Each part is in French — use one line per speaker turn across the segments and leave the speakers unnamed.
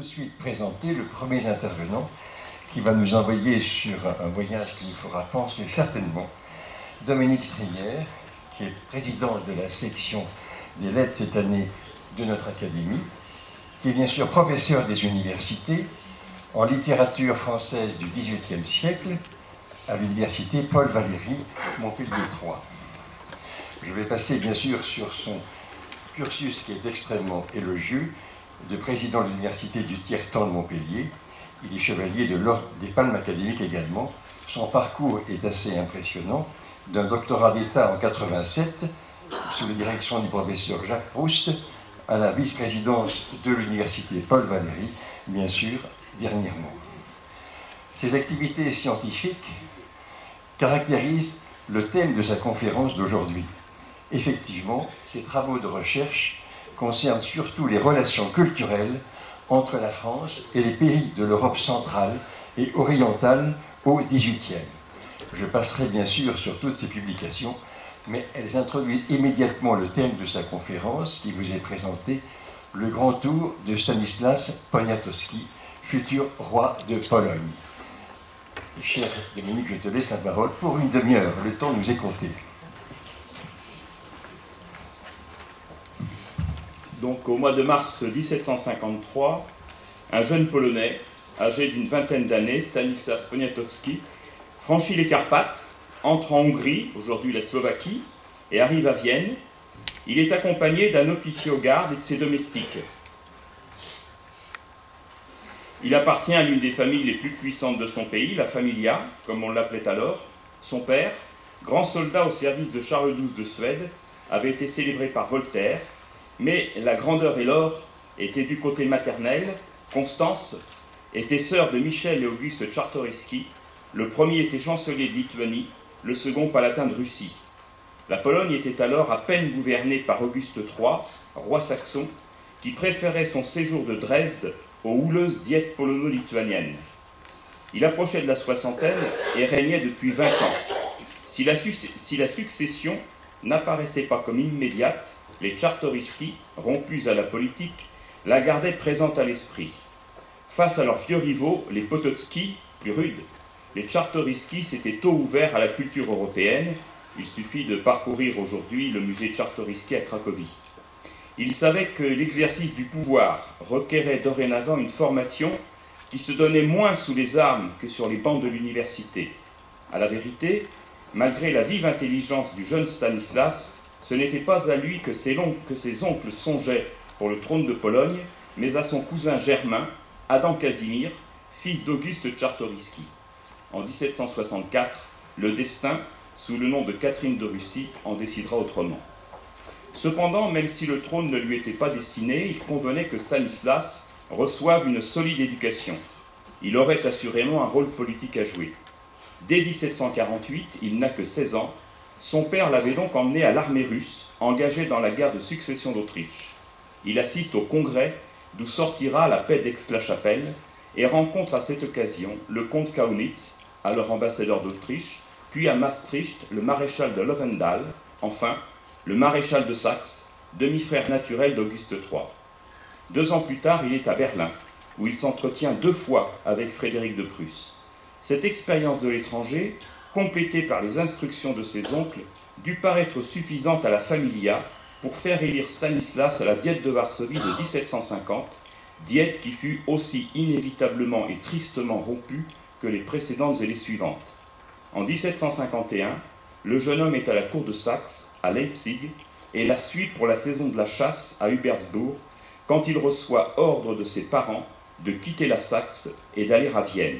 suite présenter le premier intervenant qui va nous envoyer sur un voyage qui nous fera penser certainement. Dominique Trier, qui est président de la section des lettres cette année de notre académie, qui est bien sûr professeur des universités en littérature française du XVIIIe siècle à l'université Paul Valéry, Montpellier 3. Je vais passer bien sûr sur son cursus qui est extrêmement élogieux, de président de l'université du tiers-temps de Montpellier. Il est chevalier de l'ordre des Palmes académiques également. Son parcours est assez impressionnant. D'un doctorat d'État en 87, sous la direction du professeur Jacques Proust, à la vice-présidence de l'université Paul Valéry, bien sûr, dernièrement. Ses activités scientifiques caractérisent le thème de sa conférence d'aujourd'hui. Effectivement, ses travaux de recherche concernent surtout les relations culturelles entre la France et les pays de l'Europe centrale et orientale au XVIIIe. Je passerai bien sûr sur toutes ces publications, mais elles introduisent immédiatement le thème de sa conférence qui vous est présenté, le grand tour de Stanislas Poniatowski, futur roi de Pologne. Cher Dominique, je te laisse la parole pour une demi-heure, le temps nous est compté.
Donc au mois de mars 1753, un jeune Polonais, âgé d'une vingtaine d'années, Stanislas Poniatowski, franchit les Carpates, entre en Hongrie, aujourd'hui la Slovaquie, et arrive à Vienne. Il est accompagné d'un officier aux gardes et de ses domestiques. Il appartient à l'une des familles les plus puissantes de son pays, la Familia, comme on l'appelait alors. Son père, grand soldat au service de Charles XII de Suède, avait été célébré par Voltaire, mais la grandeur et l'or étaient du côté maternel. Constance était sœur de Michel et Auguste Czartoryski. Le premier était chancelier de Lituanie, le second palatin de Russie. La Pologne était alors à peine gouvernée par Auguste III, roi saxon, qui préférait son séjour de Dresde aux houleuses diètes polono-lituaniennes. Il approchait de la soixantaine et régnait depuis 20 ans. Si la succession n'apparaissait pas comme immédiate, les Czartoryski, rompus à la politique, la gardaient présente à l'esprit. Face à leurs vieux rivaux, les Potocki, plus rudes, les Czartoryski s'étaient tôt ouverts à la culture européenne. Il suffit de parcourir aujourd'hui le musée Czartoryski à Cracovie. Ils savaient que l'exercice du pouvoir requérait dorénavant une formation qui se donnait moins sous les armes que sur les bancs de l'université. À la vérité, malgré la vive intelligence du jeune Stanislas, ce n'était pas à lui que ses oncles songeaient pour le trône de Pologne, mais à son cousin germain, Adam Casimir, fils d'Auguste Czartoryski. En 1764, le destin, sous le nom de Catherine de Russie, en décidera autrement. Cependant, même si le trône ne lui était pas destiné, il convenait que Stanislas reçoive une solide éducation. Il aurait assurément un rôle politique à jouer. Dès 1748, il n'a que 16 ans. Son père l'avait donc emmené à l'armée russe, engagée dans la guerre de succession d'Autriche. Il assiste au congrès, d'où sortira la paix d'Aix-la-Chapelle, et rencontre à cette occasion le comte Kaunitz, alors ambassadeur d'Autriche, puis à Maastricht le maréchal de Lovendahl, enfin le maréchal de Saxe, demi-frère naturel d'Auguste III. 2 ans plus tard, il est à Berlin, où il s'entretient 2 fois avec Frédéric de Prusse. Cette expérience de l'étranger, complétée par les instructions de ses oncles, dut paraître suffisante à la Familia pour faire élire Stanislas à la Diète de Varsovie de 1750, diète qui fut aussi inévitablement et tristement rompue que les précédentes et les suivantes. En 1751, le jeune homme est à la cour de Saxe, à Leipzig, et la suit pour la saison de la chasse à Hubersbourg, quand il reçoit ordre de ses parents de quitter la Saxe et d'aller à Vienne.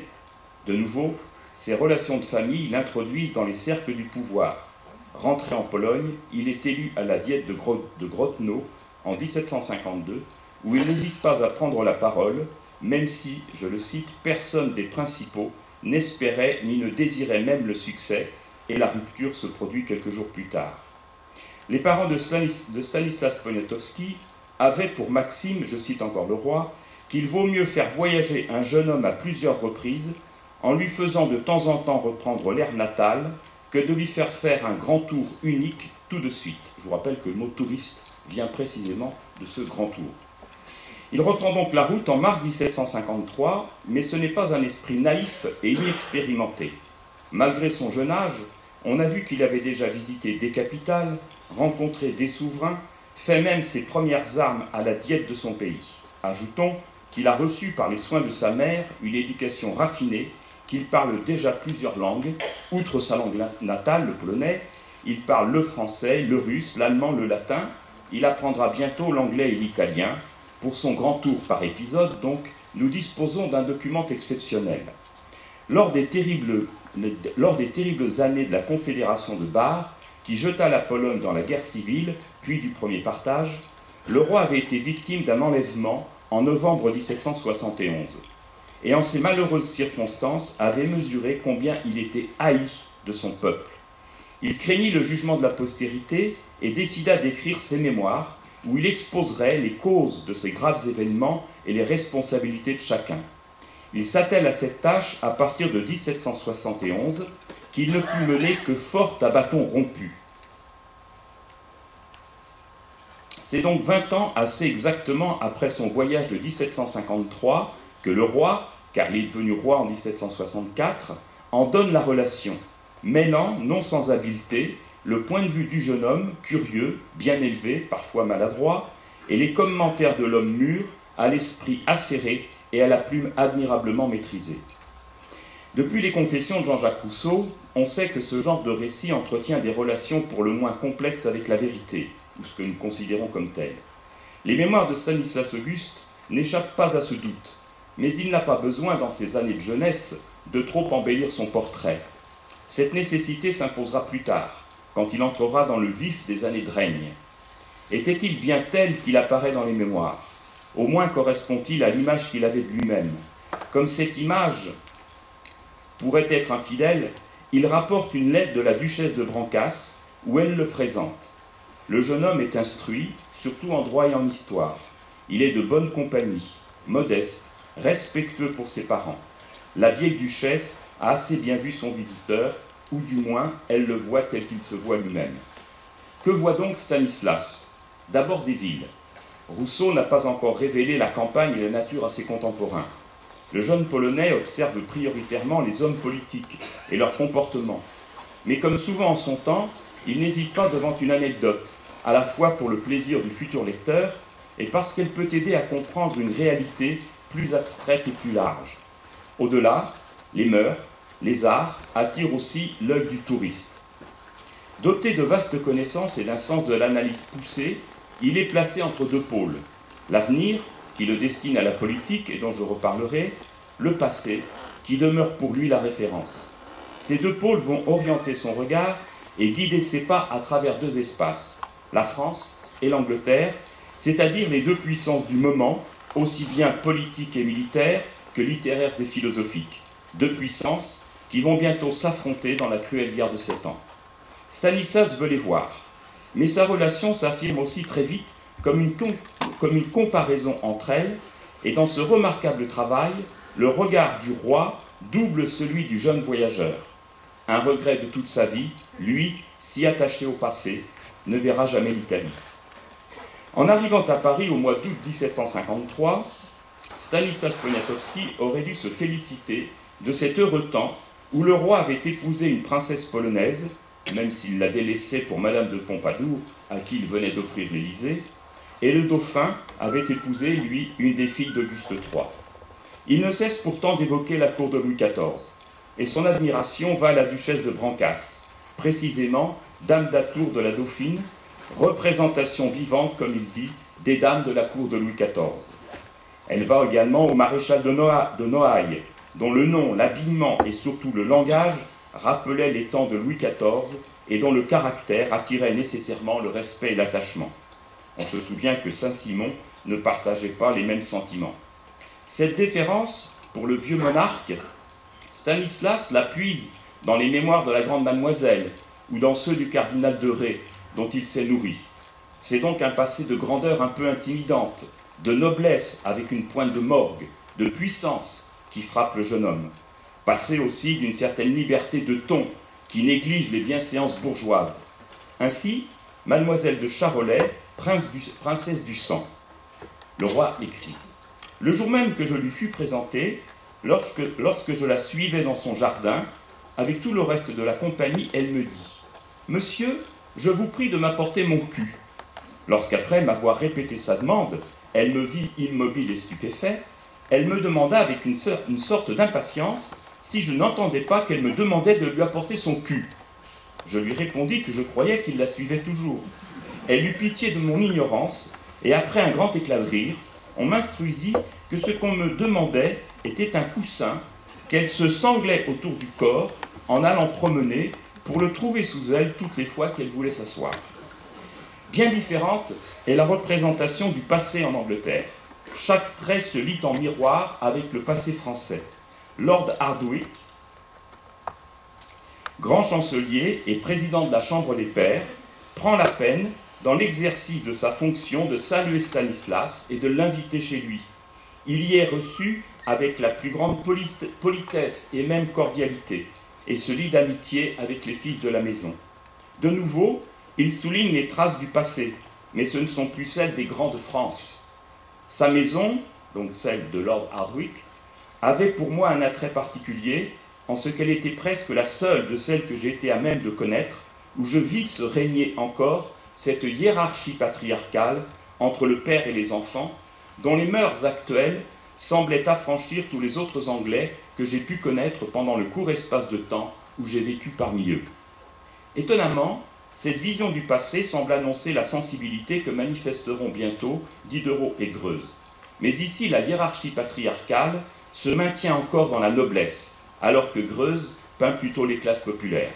De nouveau, ses relations de famille l'introduisent dans les cercles du pouvoir. Rentré en Pologne, il est élu à la diète de Grodno en 1752, où il n'hésite pas à prendre la parole, même si, je le cite, personne des principaux n'espérait ni ne désirait même le succès, et la rupture se produit quelques jours plus tard. Les parents de Stanislas Poniatowski avaient pour maxime, je cite encore le roi, qu'il vaut mieux faire voyager un jeune homme à plusieurs reprises en lui faisant de temps en temps reprendre l'air natal que de lui faire faire un grand tour unique tout de suite. Je vous rappelle que le mot touriste vient précisément de ce grand tour. Il reprend donc la route en mars 1753, mais ce n'est pas un esprit naïf et inexpérimenté. Malgré son jeune âge, on a vu qu'il avait déjà visité des capitales, rencontré des souverains, fait même ses premières armes à la diète de son pays. Ajoutons qu'il a reçu par les soins de sa mère une éducation raffinée, qu'il parle déjà plusieurs langues, outre sa langue natale, le polonais, il parle le français, le russe, l'allemand, le latin, il apprendra bientôt l'anglais et l'italien. Pour son grand tour par épisode, donc, nous disposons d'un document exceptionnel. Lors des terribles années de la Confédération de Bar, qui jeta la Pologne dans la guerre civile, puis du premier partage, le roi avait été victime d'un enlèvement en novembre 1771. Et en ces malheureuses circonstances, avait mesuré combien il était haï de son peuple. Il craignit le jugement de la postérité et décida d'écrire ses mémoires, où il exposerait les causes de ces graves événements et les responsabilités de chacun. Il s'attelle à cette tâche à partir de 1771, qu'il ne put mener que fort à bâton rompu. C'est donc 20 ans assez exactement après son voyage de 1753 que le roi, car il est devenu roi en 1764, en donne la relation, mêlant, non sans habileté, le point de vue du jeune homme, curieux, bien élevé, parfois maladroit, et les commentaires de l'homme mûr, à l'esprit acéré et à la plume admirablement maîtrisée. Depuis les Confessions de Jean-Jacques Rousseau, on sait que ce genre de récit entretient des relations pour le moins complexes avec la vérité, ou ce que nous considérons comme tel. Les mémoires de Stanislas Auguste n'échappent pas à ce doute, mais il n'a pas besoin, dans ses années de jeunesse, de trop embellir son portrait. Cette nécessité s'imposera plus tard, quand il entrera dans le vif des années de règne. Était-il bien tel qu'il apparaît dans les mémoires? Au moins correspond-il à l'image qu'il avait de lui-même. Comme cette image pourrait être infidèle, il rapporte une lettre de la duchesse de Brancas, où elle le présente. Le jeune homme est instruit, surtout en droit et en histoire. Il est de bonne compagnie, modeste, respectueux pour ses parents. La vieille duchesse a assez bien vu son visiteur, ou du moins elle le voit tel qu'il se voit lui-même. Que voit donc Stanislas? D'abord des villes. Rousseau n'a pas encore révélé la campagne et la nature à ses contemporains. Le jeune Polonais observe prioritairement les hommes politiques et leur comportement. Mais comme souvent en son temps, il n'hésite pas devant une anecdote, à la fois pour le plaisir du futur lecteur et parce qu'elle peut aider à comprendre une réalité plus abstraite et plus large. Au-delà, les mœurs, les arts attirent aussi l'œil du touriste. Doté de vastes connaissances et d'un sens de l'analyse poussée, il est placé entre deux pôles. L'avenir, qui le destine à la politique et dont je reparlerai, le passé, qui demeure pour lui la référence. Ces deux pôles vont orienter son regard et guider ses pas à travers deux espaces, la France et l'Angleterre, c'est-à-dire les deux puissances du moment, aussi bien politiques et militaires que littéraires et philosophiques. Deux puissances qui vont bientôt s'affronter dans la cruelle guerre de 7 ans. Stanislas veut les voir, mais sa relation s'affirme aussi très vite comme une comparaison entre elles, et dans ce remarquable travail, le regard du roi double celui du jeune voyageur. Un regret de toute sa vie, lui, si attaché au passé, ne verra jamais l'Italie. En arrivant à Paris au mois d'août 1753, Stanislas Poniatowski aurait dû se féliciter de cet heureux temps où le roi avait épousé une princesse polonaise, même s'il l'a délaissée pour Madame de Pompadour, à qui il venait d'offrir l'Élysée, et le dauphin avait épousé, lui, une des filles d'Auguste III. Il ne cesse pourtant d'évoquer la cour de Louis XIV, et son admiration va à la duchesse de Brancas, précisément dame d'atour de la Dauphine, représentation vivante, comme il dit, des dames de la cour de Louis XIV. Elle va également au maréchal de Noailles, dont le nom, l'habillement et surtout le langage rappelaient les temps de Louis XIV et dont le caractère attirait nécessairement le respect et l'attachement. On se souvient que Saint-Simon ne partageait pas les mêmes sentiments. Cette déférence pour le vieux monarque, Stanislas la puise dans les mémoires de la grande mademoiselle ou dans ceux du cardinal de Ré, dont il s'est nourri. C'est donc un passé de grandeur un peu intimidante, de noblesse avec une pointe de morgue, de puissance qui frappe le jeune homme. Passé aussi d'une certaine liberté de ton qui néglige les bienséances bourgeoises. Ainsi, mademoiselle de Charolais, princesse du sang. Le roi écrit. Le jour même que je lui fus présenté, lorsque je la suivais dans son jardin, avec tout le reste de la compagnie, elle me dit « Monsieur, je vous prie de m'apporter mon cul. » Lorsqu'après m'avoir répété sa demande, elle me vit immobile et stupéfait, elle me demanda avec une sorte d'impatience si je n'entendais pas qu'elle me demandait de lui apporter son cul. Je lui répondis que je croyais qu'il la suivait toujours. Elle eut pitié de mon ignorance, et après un grand éclat de rire, on m'instruisit que ce qu'on me demandait était un coussin qu'elle se sanglait autour du corps en allant promener pour le trouver sous elle toutes les fois qu'elle voulait s'asseoir. Bien différente est la représentation du passé en Angleterre. Chaque trait se lit en miroir avec le passé français. Lord Hardwicke, grand chancelier et président de la Chambre des Pairs, prend la peine, dans l'exercice de sa fonction, de saluer Stanislas et de l'inviter chez lui. Il y est reçu avec la plus grande politesse et même cordialité, et se lie d'amitié avec les fils de la maison. De nouveau, il souligne les traces du passé, mais ce ne sont plus celles des grands de France. Sa maison, donc celle de Lord Hardwicke, avait pour moi un attrait particulier, en ce qu'elle était presque la seule de celles que j'ai été à même de connaître, où je vis se régner encore cette hiérarchie patriarcale entre le père et les enfants, dont les mœurs actuelles semblaient affranchir tous les autres Anglais que j'ai pu connaître pendant le court espace de temps où j'ai vécu parmi eux. Étonnamment, cette vision du passé semble annoncer la sensibilité que manifesteront bientôt Diderot et Greuze. Mais ici, la hiérarchie patriarcale se maintient encore dans la noblesse, alors que Greuze peint plutôt les classes populaires.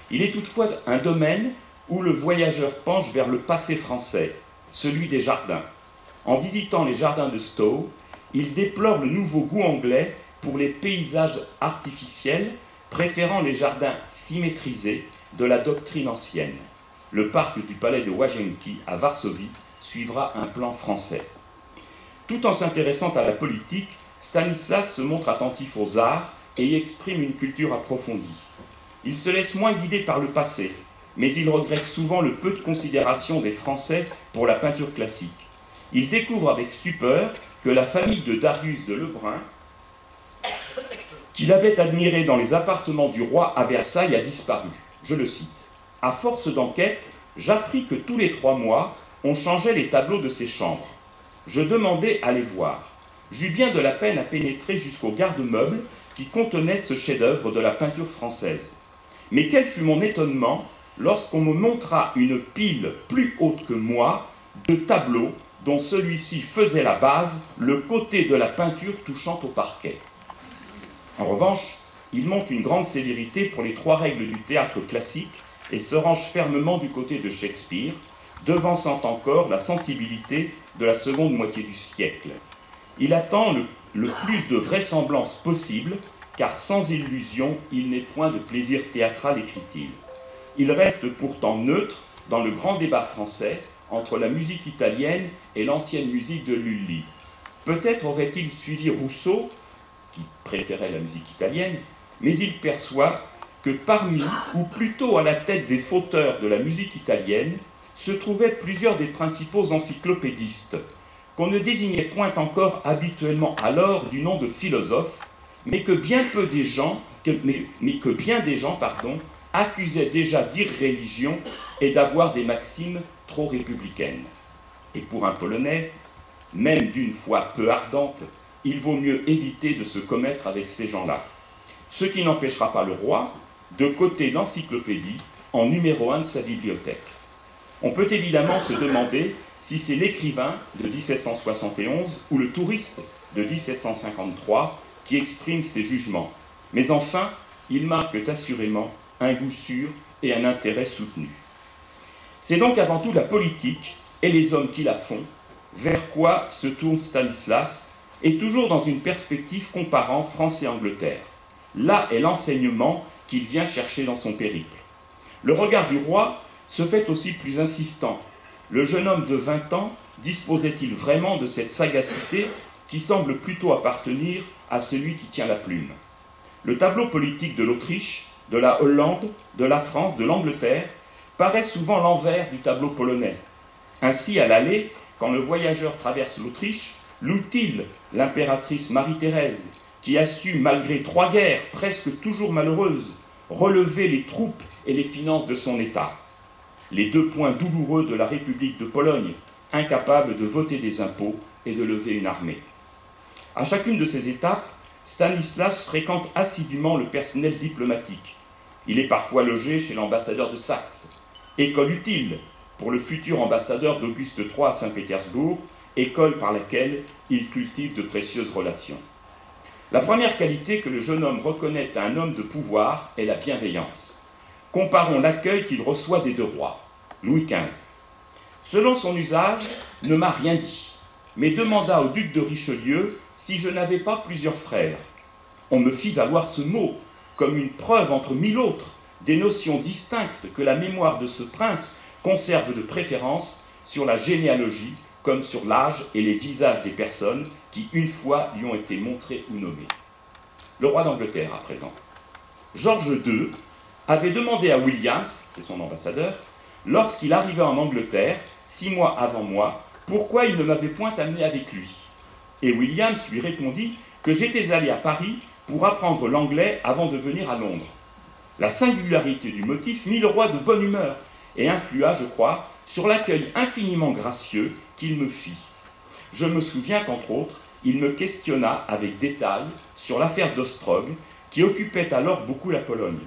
Il est toutefois un domaine où le voyageur penche vers le passé français, celui des jardins. En visitant les jardins de Stowe, il déplore le nouveau goût anglais pour les paysages artificiels, préférant les jardins symétrisés de la doctrine ancienne. Le parc du palais de Łazienki à Varsovie suivra un plan français. Tout en s'intéressant à la politique, Stanislas se montre attentif aux arts et y exprime une culture approfondie. Il se laisse moins guider par le passé, mais il regrette souvent le peu de considération des Français pour la peinture classique. Il découvre avec stupeur que la famille de Darius de Lebrun, qu'il avait admirée dans les appartements du roi à Versailles, a disparu. Je le cite. « À force d'enquête, j'appris que tous les 3 mois, on changeait les tableaux de ces chambres. Je demandai à les voir. J'eus bien de la peine à pénétrer jusqu'au garde-meuble qui contenait ce chef-d'œuvre de la peinture française. Mais quel fut mon étonnement lorsqu'on me montra une pile plus haute que moi de tableaux dont celui-ci faisait la base, le côté de la peinture touchant au parquet. En revanche, il montre une grande sévérité pour les 3 règles du théâtre classique et se range fermement du côté de Shakespeare, devançant encore la sensibilité de la seconde moitié du siècle. Il attend le plus de vraisemblance possible, car sans illusion, il n'est point de plaisir théâtral, écrit-il. Il reste pourtant neutre dans le grand débat français entre la musique italienne et l'ancienne musique de Lully. Peut-être aurait-il suivi Rousseau, qui préférait la musique italienne, mais il perçoit que parmi, ou plutôt à la tête des fauteurs de la musique italienne, se trouvaient plusieurs des principaux encyclopédistes, qu'on ne désignait point encore habituellement alors du nom de philosophes, mais que bien des gens accusaient déjà d'irréligion et d'avoir des maximes trop républicaines. Et pour un Polonais, même d'une foi peu ardente, il vaut mieux éviter de se commettre avec ces gens-là. Ce qui n'empêchera pas le roi de coter l'encyclopédie en numéro 1 de sa bibliothèque. On peut évidemment se demander si c'est l'écrivain de 1771 ou le touriste de 1753 qui exprime ses jugements. Mais enfin, ils marquent assurément un goût sûr et un intérêt soutenu. C'est donc avant tout la politique et les hommes qui la font vers quoi se tourne Stanislas, et toujours dans une perspective comparant France et Angleterre. Là est l'enseignement qu'il vient chercher dans son périple. Le regard du roi se fait aussi plus insistant. Le jeune homme de 20 ans disposait-il vraiment de cette sagacité qui semble plutôt appartenir à celui qui tient la plume? Le tableau politique de l'Autriche, de la Hollande, de la France, de l'Angleterre paraît souvent l'envers du tableau polonais. Ainsi, à l'aller, quand le voyageur traverse l'Autriche, loue-t-il l'impératrice Marie-Thérèse, qui a su, malgré 3 guerres presque toujours malheureuses, relever les troupes et les finances de son État. Les 2 points douloureux de la République de Pologne, incapable de voter des impôts et de lever une armée. À chacune de ces étapes, Stanislas fréquente assidûment le personnel diplomatique. Il est parfois logé chez l'ambassadeur de Saxe, école utile pour le futur ambassadeur d'Auguste III à Saint-Pétersbourg, école par laquelle il cultive de précieuses relations. La première qualité que le jeune homme reconnaît à un homme de pouvoir est la bienveillance. Comparons l'accueil qu'il reçoit des 2 rois, Louis XV. Selon son usage, ne m'a rien dit, mais demanda au duc de Richelieu si je n'avais pas plusieurs frères. On me fit valoir ce mot comme une preuve entre 1000 autres des notions distinctes que la mémoire de ce prince conserve de préférence sur la généalogie comme sur l'âge et les visages des personnes qui une fois lui ont été montrées ou nommées. Le roi d'Angleterre, à présent. George II avait demandé à Williams, c'est son ambassadeur, lorsqu'il arriva en Angleterre, 6 mois avant moi, pourquoi il ne m'avait point amené avec lui. Et Williams lui répondit que j'étais allé à Paris pour apprendre l'anglais avant de venir à Londres. La singularité du motif mit le roi de bonne humeur et influa, je crois, sur l'accueil infiniment gracieux qu'il me fit. Je me souviens qu'entre autres, il me questionna avec détail sur l'affaire d'Ostrog, qui occupait alors beaucoup la Pologne.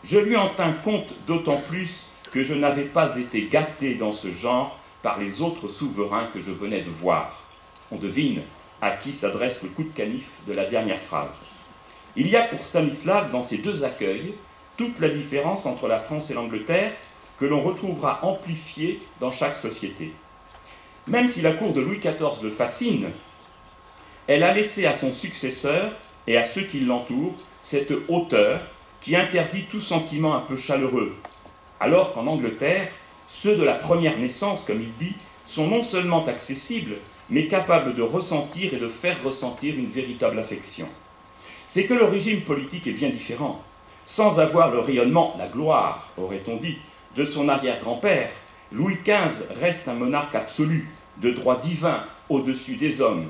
Je lui en tins compte d'autant plus que je n'avais pas été gâté dans ce genre par les autres souverains que je venais de voir. On devine à qui s'adresse le coup de canif de la dernière phrase. Il y a pour Stanislas dans ces 2 accueils toute la différence entre la France et l'Angleterre que l'on retrouvera amplifiée dans chaque société. Même si la cour de Louis XIV le fascine, elle a laissé à son successeur et à ceux qui l'entourent cette hauteur qui interdit tout sentiment un peu chaleureux, alors qu'en Angleterre, ceux de la première naissance, comme il dit, sont non seulement accessibles, mais capables de ressentir et de faire ressentir une véritable affection. C'est que le régime politique est bien différent. Sans avoir le rayonnement, la gloire, aurait-on dit, de son arrière-grand-père, Louis XV reste un monarque absolu, de droit divin, au-dessus des hommes.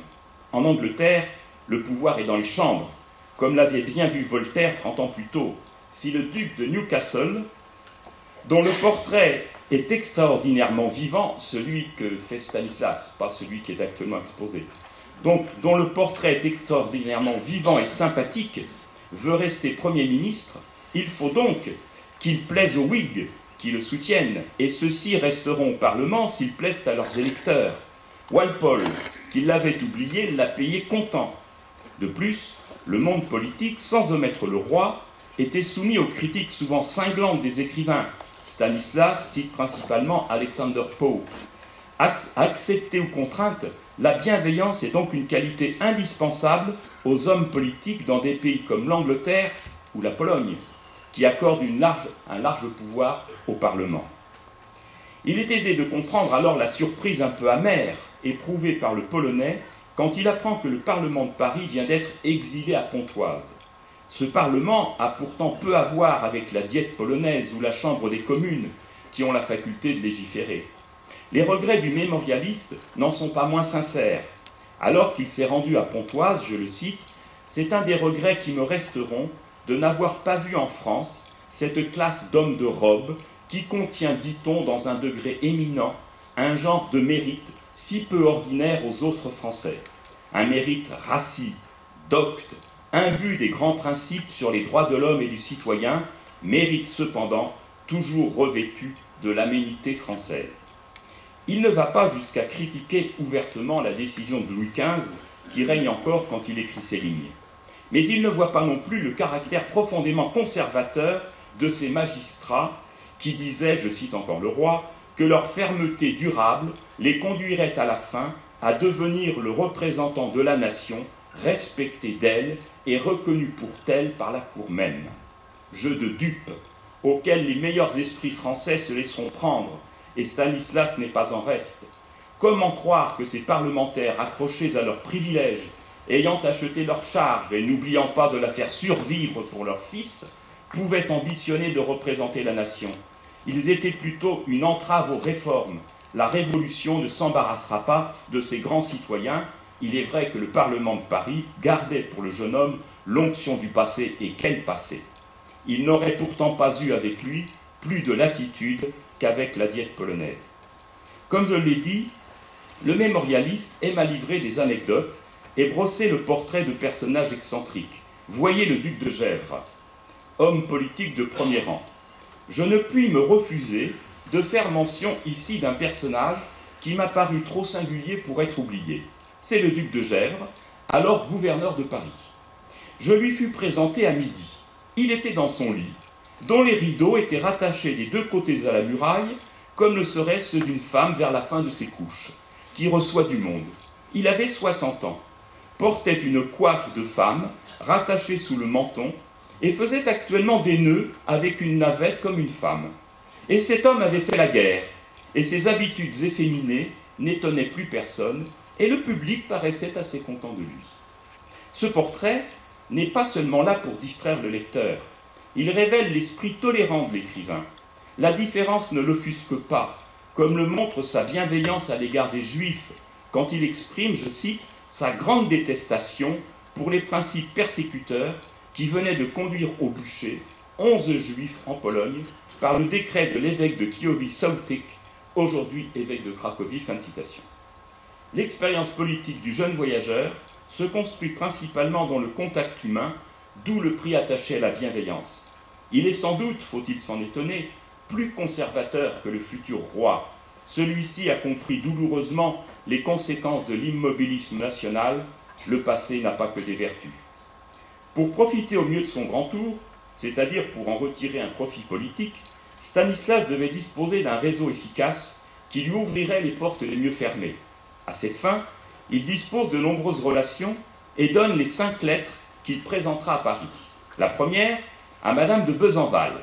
En Angleterre, le pouvoir est dans les chambres, comme l'avait bien vu Voltaire 30 ans plus tôt. Si le duc de Newcastle, dont le portrait est extraordinairement vivant, celui que fait Stanislas, pas celui qui est actuellement exposé, donc dont le portrait est extraordinairement vivant et sympathique, veut rester Premier ministre, il faut donc qu'il plaise aux Whigs qui le soutiennent, et ceux-ci resteront au Parlement s'ils plaisent à leurs électeurs. Walpole, qui l'avait oublié, l'a payé content. De plus, le monde politique, sans omettre le roi, était soumis aux critiques souvent cinglantes des écrivains. Stanislas cite principalement Alexander Pope. Acceptée ou contrainte, la bienveillance est donc une qualité indispensable aux hommes politiques dans des pays comme l'Angleterre ou la Pologne, qui accordent un large pouvoir au Parlement. Il est aisé de comprendre alors la surprise un peu amère éprouvée par le Polonais quand il apprend que le Parlement de Paris vient d'être exilé à Pontoise. Ce Parlement a pourtant peu à voir avec la Diète polonaise ou la Chambre des communes, qui ont la faculté de légiférer. Les regrets du mémorialiste n'en sont pas moins sincères. Alors qu'il s'est rendu à Pontoise, je le cite, « C'est un des regrets qui me resteront de n'avoir pas vu en France cette classe d'hommes de robe qui contient, dit-on, dans un degré éminent, un genre de mérite si peu ordinaire aux autres Français. Un mérite rassis, docte, imbu des grands principes sur les droits de l'homme et du citoyen, mérite cependant toujours revêtu de l'aménité française. » Il ne va pas jusqu'à critiquer ouvertement la décision de Louis XV, qui règne encore quand il écrit ces lignes. Mais il ne voit pas non plus le caractère profondément conservateur de ces magistrats qui disaient, je cite encore le roi, que leur fermeté durable les conduirait à la fin à devenir le représentant de la nation, respecté d'elle et reconnu pour tel par la cour même. Jeu de dupes auquel les meilleurs esprits français se laisseront prendre, et Stanislas n'est pas en reste. Comment croire que ces parlementaires accrochés à leurs privilèges, ayant acheté leur charge et n'oubliant pas de la faire survivre pour leur fils, pouvaient ambitionner de représenter la nation? Ils étaient plutôt une entrave aux réformes, la Révolution ne s'embarrassera pas de ces grands citoyens. Il est vrai que le Parlement de Paris gardait pour le jeune homme l'onction du passé, et quel passé! Il n'aurait pourtant pas eu avec lui plus de latitude qu'avec la Diète polonaise. Comme je l'ai dit, le mémorialiste aime à livrer des anecdotes et brosser le portrait de personnages excentriques. Voyez le duc de Gesvres, homme politique de premier rang. Je ne puis me refuser de faire mention ici d'un personnage qui m'a paru trop singulier pour être oublié. C'est le duc de Gesvres, alors gouverneur de Paris. Je lui fus présenté à midi. Il était dans son lit, dont les rideaux étaient rattachés des deux côtés à la muraille, comme le seraient ceux d'une femme vers la fin de ses couches, qui reçoit du monde. Il avait 60 ans, portait une coiffe de femme, rattachée sous le menton, et faisait actuellement des nœuds avec une navette comme une femme. Et cet homme avait fait la guerre, et ses habitudes efféminées n'étonnaient plus personne, et le public paraissait assez content de lui. Ce portrait n'est pas seulement là pour distraire le lecteur, il révèle l'esprit tolérant de l'écrivain. La différence ne l'offusque pas, comme le montre sa bienveillance à l'égard des Juifs, quand il exprime, je cite, sa grande détestation pour les principes persécuteurs qui venaient de conduire au bûcher 11 Juifs en Pologne par le décret de l'évêque de Kijowie-Sołtyk, aujourd'hui évêque de Cracovie. Fin de citation. L'expérience politique du jeune voyageur se construit principalement dans le contact humain, d'où le prix attaché à la bienveillance. Il est sans doute, faut-il s'en étonner, plus conservateur que le futur roi. Celui-ci a compris douloureusement les conséquences de l'immobilisme national. Le passé n'a pas que des vertus. Pour profiter au mieux de son grand tour, c'est-à-dire pour en retirer un profit politique, Stanislas devait disposer d'un réseau efficace qui lui ouvrirait les portes les mieux fermées. À cette fin, il dispose de nombreuses relations et donne les 5 lettres qu'il présentera à Paris. La première, à Madame de Besenval,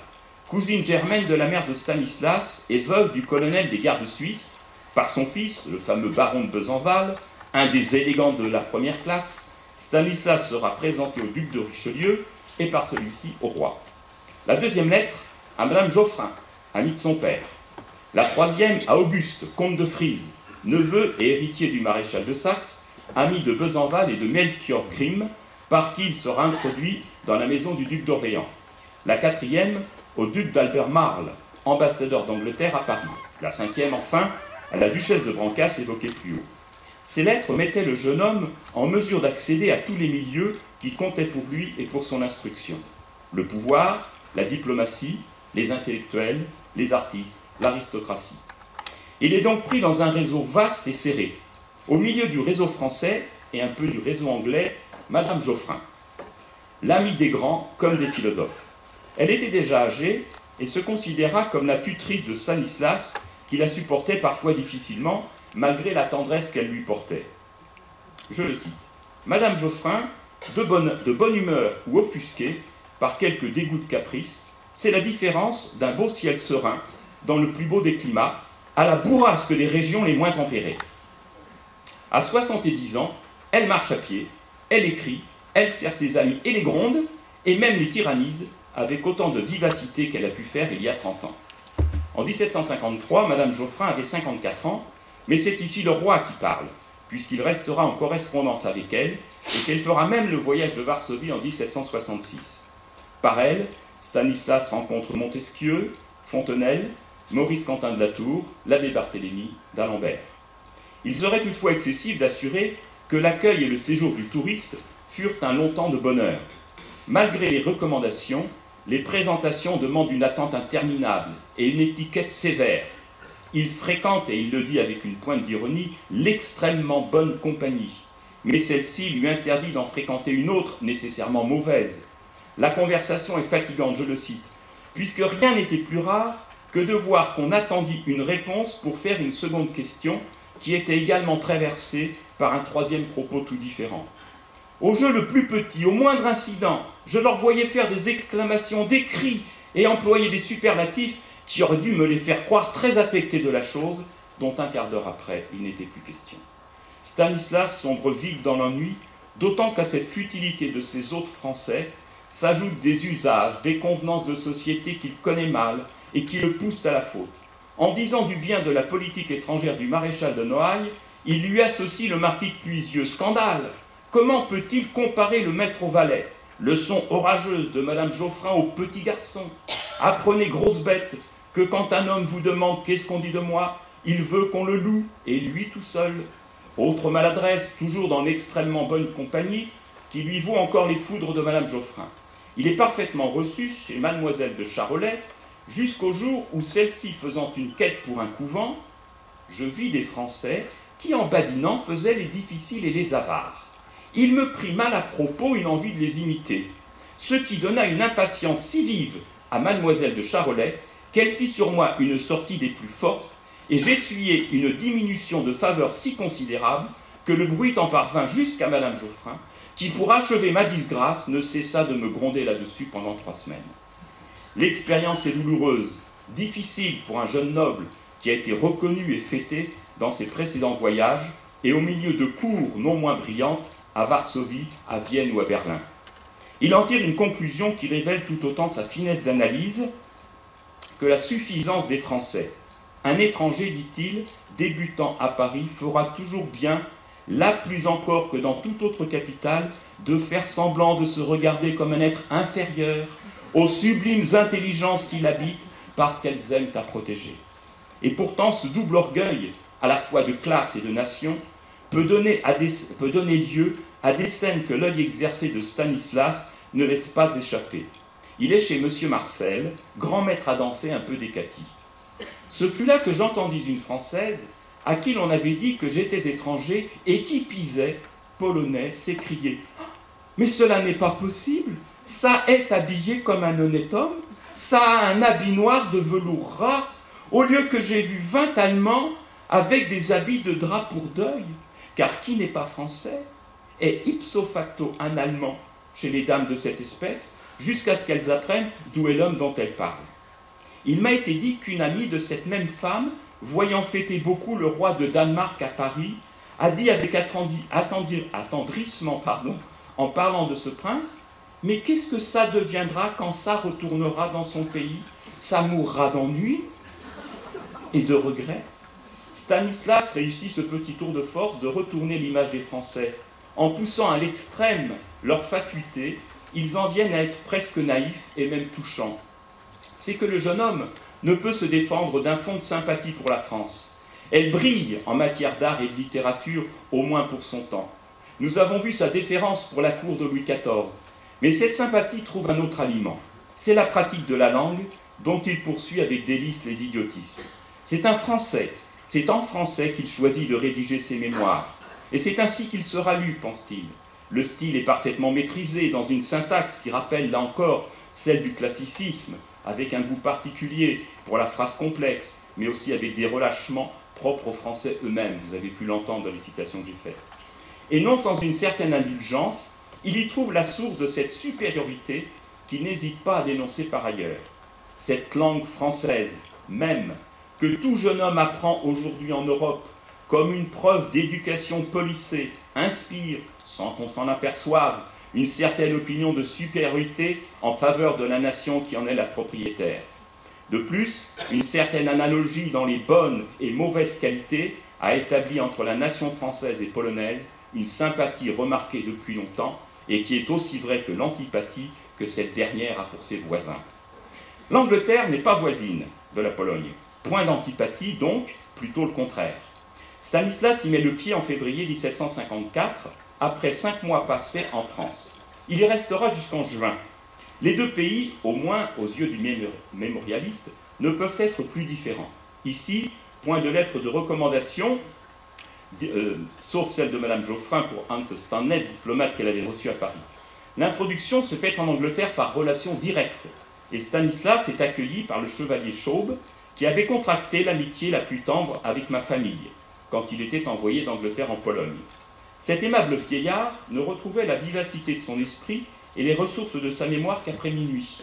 cousine germaine de la mère de Stanislas et veuve du colonel des gardes suisses, par son fils, le fameux baron de Besenval, un des élégants de la première classe. Stanislas sera présenté au duc de Richelieu et par celui-ci au roi. La deuxième lettre, à Madame Geoffrin, amie de son père. La troisième, à Auguste, comte de Frise, neveu et héritier du maréchal de Saxe, ami de Besenval et de Melchior Grimm, par qui il sera introduit dans la maison du duc d'Orléans. La quatrième, au duc d'Albert Marle, ambassadeur d'Angleterre à Paris. La cinquième, enfin, à la duchesse de Brancas évoquée plus haut. Ces lettres mettaient le jeune homme en mesure d'accéder à tous les milieux qui comptaient pour lui et pour son instruction. Le pouvoir, la diplomatie, les intellectuels, les artistes, l'aristocratie. Il est donc pris dans un réseau vaste et serré. Au milieu du réseau français et un peu du réseau anglais, Madame Geoffrin, l'amie des grands comme des philosophes. Elle était déjà âgée et se considéra comme la tutrice de Stanislas, qui la supportait parfois difficilement, malgré la tendresse qu'elle lui portait. Je le cite. Madame Geoffrin, de bonne humeur ou offusquée par quelques dégoûts de caprice, c'est la différence d'un beau ciel serein, dans le plus beau des climats, à la bourrasque des régions les moins tempérées. À 70 ans, elle marche à pied, elle écrit, elle sert ses amis et les gronde, et même les tyrannise, avec autant de vivacité qu'elle a pu faire il y a 30 ans. En 1753, Madame Geoffrin avait 54 ans, mais c'est ici le roi qui parle, puisqu'il restera en correspondance avec elle, et qu'elle fera même le voyage de Varsovie en 1766. Par elle, Stanislas rencontre Montesquieu, Fontenelle, Maurice Quentin de la Tour, l'abbé Barthélemy d'Alembert. Il serait toutefois excessif d'assurer que l'accueil et le séjour du touriste furent un long temps de bonheur. Malgré les recommandations, les présentations demandent une attente interminable et une étiquette sévère. Il fréquente, et il le dit avec une pointe d'ironie, l'extrêmement bonne compagnie. Mais celle-ci lui interdit d'en fréquenter une autre, nécessairement mauvaise. La conversation est fatigante, je le cite, puisque rien n'était plus rare que de voir qu'on attendit une réponse pour faire une seconde question qui était également traversée par un troisième propos tout différent. Au jeu le plus petit, au moindre incident, je leur voyais faire des exclamations, des cris et employer des superlatifs qui auraient dû me les faire croire très affectés de la chose, dont un quart d'heure après, il n'était plus question. Stanislas sombre vite dans l'ennui, d'autant qu'à cette futilité de ces hôtes français s'ajoutent des usages, des convenances de société qu'il connaît mal et qui le poussent à la faute. En disant du bien de la politique étrangère du maréchal de Noailles, il lui associe le marquis de Puisieux. Scandale! Comment peut-il comparer le maître au valet? Leçon orageuse de Madame Geoffrin au petit garçon. Apprenez, grosse bête, que quand un homme vous demande qu'est-ce qu'on dit de moi, il veut qu'on le loue, et lui tout seul. Autre maladresse, toujours dans l'extrêmement bonne compagnie, qui lui vaut encore les foudres de Madame Geoffrin. Il est parfaitement reçu chez Mademoiselle de Charolais, jusqu'au jour où celle-ci, faisant une quête pour un couvent, je vis des Français qui, en badinant, faisaient les difficiles et les avares. Il me prit mal à propos une envie de les imiter, ce qui donna une impatience si vive à Mademoiselle de Charolais qu'elle fit sur moi une sortie des plus fortes, et j'essuyai une diminution de faveur si considérable que le bruit en parvint jusqu'à Madame Geoffrin, qui, pour achever ma disgrâce, ne cessa de me gronder là-dessus pendant 3 semaines. L'expérience est douloureuse, difficile pour un jeune noble qui a été reconnu et fêté dans ses précédents voyages et au milieu de cours non moins brillantes à Varsovie, à Vienne ou à Berlin. Il en tire une conclusion qui révèle tout autant sa finesse d'analyse que la suffisance des Français. Un étranger, dit-il, débutant à Paris, fera toujours bien, là plus encore que dans toute autre capitale, de faire semblant de se regarder comme un être inférieur aux sublimes intelligences qui l'habitent parce qu'elles aiment à protéger. Et pourtant, ce double orgueil, à la fois de classe et de nation, peut donner lieu à des scènes que l'œil exercé de Stanislas ne laisse pas échapper. Il est chez M. Marcel, grand maître à danser un peu décati. Ce fut là que j'entendis une Française à qui l'on avait dit que j'étais étranger et qui pisait, polonais, s'écrier « Mais cela n'est pas possible, ça est habillé comme un honnête homme, ça a un habit noir de velours ras, au lieu que j'ai vu 20 Allemands avec des habits de drap pour deuil. Car qui n'est pas français est ipso facto un Allemand chez les dames de cette espèce, jusqu'à ce qu'elles apprennent d'où est l'homme dont elles parlent. Il m'a été dit qu'une amie de cette même femme, voyant fêter beaucoup le roi de Danemark à Paris, a dit avec attendrissement, en parlant de ce prince, « Mais qu'est-ce que ça deviendra quand ça retournera dans son pays? Ça mourra d'ennui et de regret ?» Stanislas réussit ce petit tour de force de retourner l'image des Français. En poussant à l'extrême leur fatuité, ils en viennent à être presque naïfs et même touchants. C'est que le jeune homme ne peut se défendre d'un fond de sympathie pour la France. Elle brille en matière d'art et de littérature, au moins pour son temps. Nous avons vu sa déférence pour la cour de Louis XIV, mais cette sympathie trouve un autre aliment. C'est la pratique de la langue dont il poursuit avec délice les idiotismes. C'est en français qu'il choisit de rédiger ses mémoires. Et c'est ainsi qu'il sera lu, pense-t-il. Le style est parfaitement maîtrisé dans une syntaxe qui rappelle, là encore, celle du classicisme, avec un goût particulier pour la phrase complexe, mais aussi avec des relâchements propres aux Français eux-mêmes. Vous avez pu l'entendre dans les citations que j'ai faites. Et non sans une certaine indulgence, il y trouve la source de cette supériorité qu'il n'hésite pas à dénoncer par ailleurs. Cette langue française, même, que tout jeune homme apprend aujourd'hui en Europe comme une preuve d'éducation policée, inspire, sans qu'on s'en aperçoive, une certaine opinion de supériorité en faveur de la nation qui en est la propriétaire. De plus, une certaine analogie dans les bonnes et mauvaises qualités a établi entre la nation française et polonaise une sympathie remarquée depuis longtemps et qui est aussi vraie que l'antipathie que cette dernière a pour ses voisins. L'Angleterre n'est pas voisine de la Pologne. Point d'antipathie donc, plutôt le contraire. Stanislas y met le pied en février 1754, après 5 mois passés en France. Il y restera jusqu'en juin. Les deux pays, au moins aux yeux du mémorialiste, ne peuvent être plus différents. Ici, point de lettre de recommandation, sauf celle de Madame Geoffrin pour Hans Stannet, diplomate qu'elle avait reçu à Paris. L'introduction se fait en Angleterre par relation directe, et Stanislas est accueilli par le chevalier Chaube, qui avait contracté l'amitié la plus tendre avec ma famille, quand il était envoyé d'Angleterre en Pologne. Cet aimable vieillard ne retrouvait la vivacité de son esprit et les ressources de sa mémoire qu'après minuit.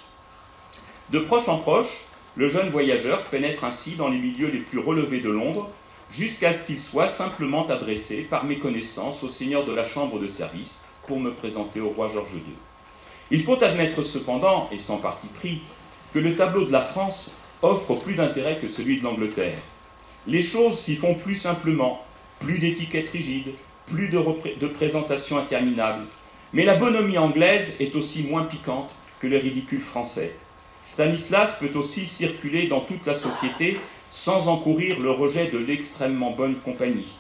De proche en proche, le jeune voyageur pénètre ainsi dans les milieux les plus relevés de Londres, jusqu'à ce qu'il soit simplement adressé par méconnaissance au seigneur de la chambre de service pour me présenter au roi George II. Il faut admettre cependant, et sans parti pris, que le tableau de la France offre plus d'intérêt que celui de l'Angleterre. Les choses s'y font plus simplement, plus d'étiquettes rigides, plus de présentations interminables. Mais la bonhomie anglaise est aussi moins piquante que le ridicule français. Stanislas peut aussi circuler dans toute la société sans encourir le rejet de l'extrêmement bonne compagnie.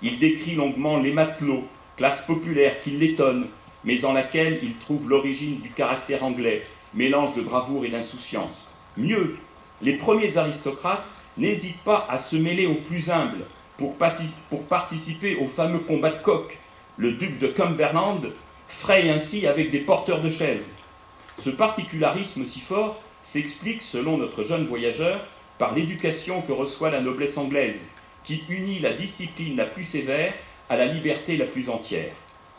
Il décrit longuement les matelots, classe populaire qui l'étonne, mais en laquelle il trouve l'origine du caractère anglais, mélange de bravoure et d'insouciance. Mieux, les premiers aristocrates n'hésitent pas à se mêler aux plus humbles pour participer au fameux combat de coq. Le duc de Cumberland fraye ainsi avec des porteurs de chaises. Ce particularisme si fort s'explique, selon notre jeune voyageur, par l'éducation que reçoit la noblesse anglaise, qui unit la discipline la plus sévère à la liberté la plus entière.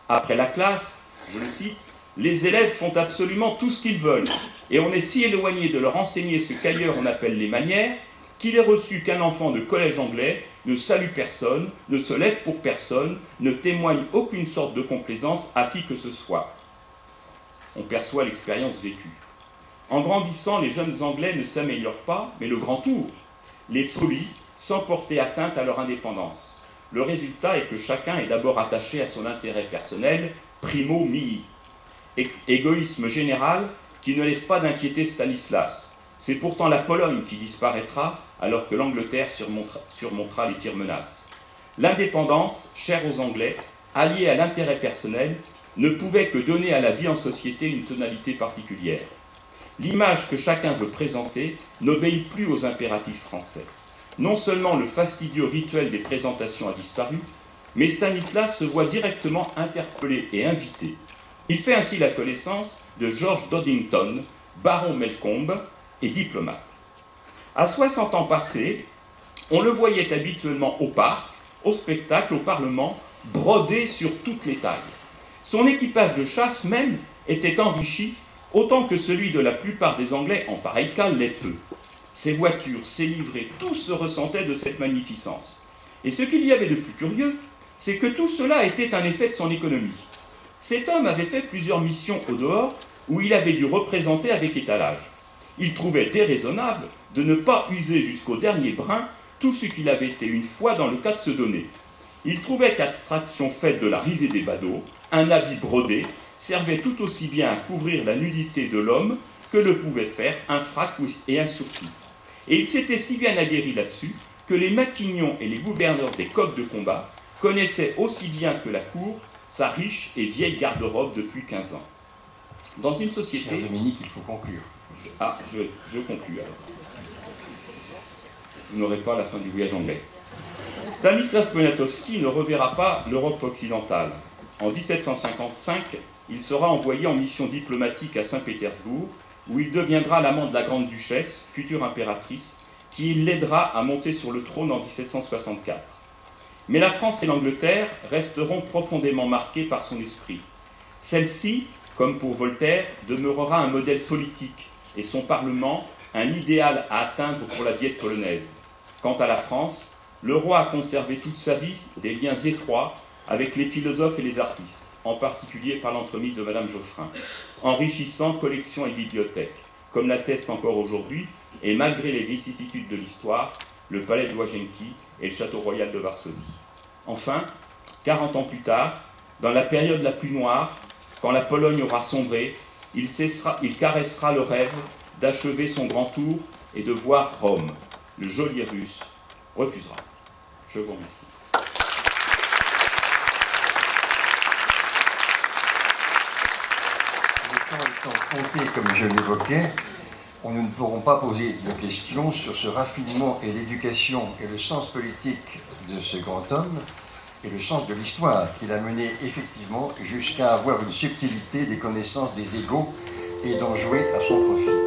Après la classe, je le cite, « Les élèves font absolument tout ce qu'ils veulent, et on est si éloigné de leur enseigner ce qu'ailleurs on appelle les manières, qu'il est reçu qu'un enfant de collège anglais ne salue personne, ne se lève pour personne, ne témoigne aucune sorte de complaisance à qui que ce soit. » On perçoit l'expérience vécue. En grandissant, les jeunes Anglais ne s'améliorent pas, mais le grand tour, les polis, sans porter atteinte à leur indépendance. Le résultat est que chacun est d'abord attaché à son intérêt personnel, primo mihi. Égoïsme général qui ne laisse pas d'inquiéter Stanislas. C'est pourtant la Pologne qui disparaîtra alors que l'Angleterre surmontera les pires menaces. L'indépendance, chère aux Anglais, alliée à l'intérêt personnel, ne pouvait que donner à la vie en société une tonalité particulière. L'image que chacun veut présenter n'obéit plus aux impératifs français. Non seulement le fastidieux rituel des présentations a disparu, mais Stanislas se voit directement interpellé et invité. Il fait ainsi la connaissance de George Dodington, baron Melcombe et diplomate. À 60 ans passés, on le voyait habituellement au parc, au spectacle, au Parlement, brodé sur toutes les tailles. Son équipage de chasse même était enrichi autant que celui de la plupart des Anglais en pareil cas l'est peu. Ses voitures, ses livrées, tout se ressentait de cette magnificence. Et ce qu'il y avait de plus curieux, c'est que tout cela était un effet de son économie. Cet homme avait fait plusieurs missions au dehors où il avait dû représenter avec étalage. Il trouvait déraisonnable de ne pas user jusqu'au dernier brin tout ce qu'il avait été une fois dans le cas de se donner. Il trouvait qu'abstraction faite de la risée des badauds, un habit brodé, servait tout aussi bien à couvrir la nudité de l'homme que le pouvait faire un frac et un surtout. Et il s'était si bien aguerri là-dessus que les maquignons et les gouverneurs des coqs de combat connaissaient aussi bien que la cour sa riche et vieille garde-robe depuis 15 ans. Dans une société...
Cher Dominique, il faut conclure.
Je conclue alors. Vous n'aurez pas la fin du voyage anglais. Stanislas Poniatowski ne reverra pas l'Europe occidentale. En 1755, il sera envoyé en mission diplomatique à Saint-Pétersbourg, où il deviendra l'amant de la grande duchesse, future impératrice, qui l'aidera à monter sur le trône en 1764. Mais la France et l'Angleterre resteront profondément marquées par son esprit. Celle-ci, comme pour Voltaire, demeurera un modèle politique et son Parlement un idéal à atteindre pour la diète polonaise. Quant à la France, le roi a conservé toute sa vie des liens étroits avec les philosophes et les artistes, en particulier par l'entremise de Madame Geoffrin, enrichissant collections et bibliothèques, comme l'attestent encore aujourd'hui, et malgré les vicissitudes de l'histoire, le palais de Łazienki et le château royal de Varsovie. Enfin, 40 ans plus tard, dans la période la plus noire, quand la Pologne aura sombré, il caressera le rêve d'achever son grand tour et de voir Rome. Le geôlier russe refusera. Je vous remercie.
Le temps étant compté, comme je l'évoquais, nous ne pourrons pas poser de questions sur ce raffinement et l'éducation et le sens politique de ce grand homme et le sens de l'histoire qu'il a mené effectivement jusqu'à avoir une subtilité des connaissances des égaux et d'en jouer à son profit.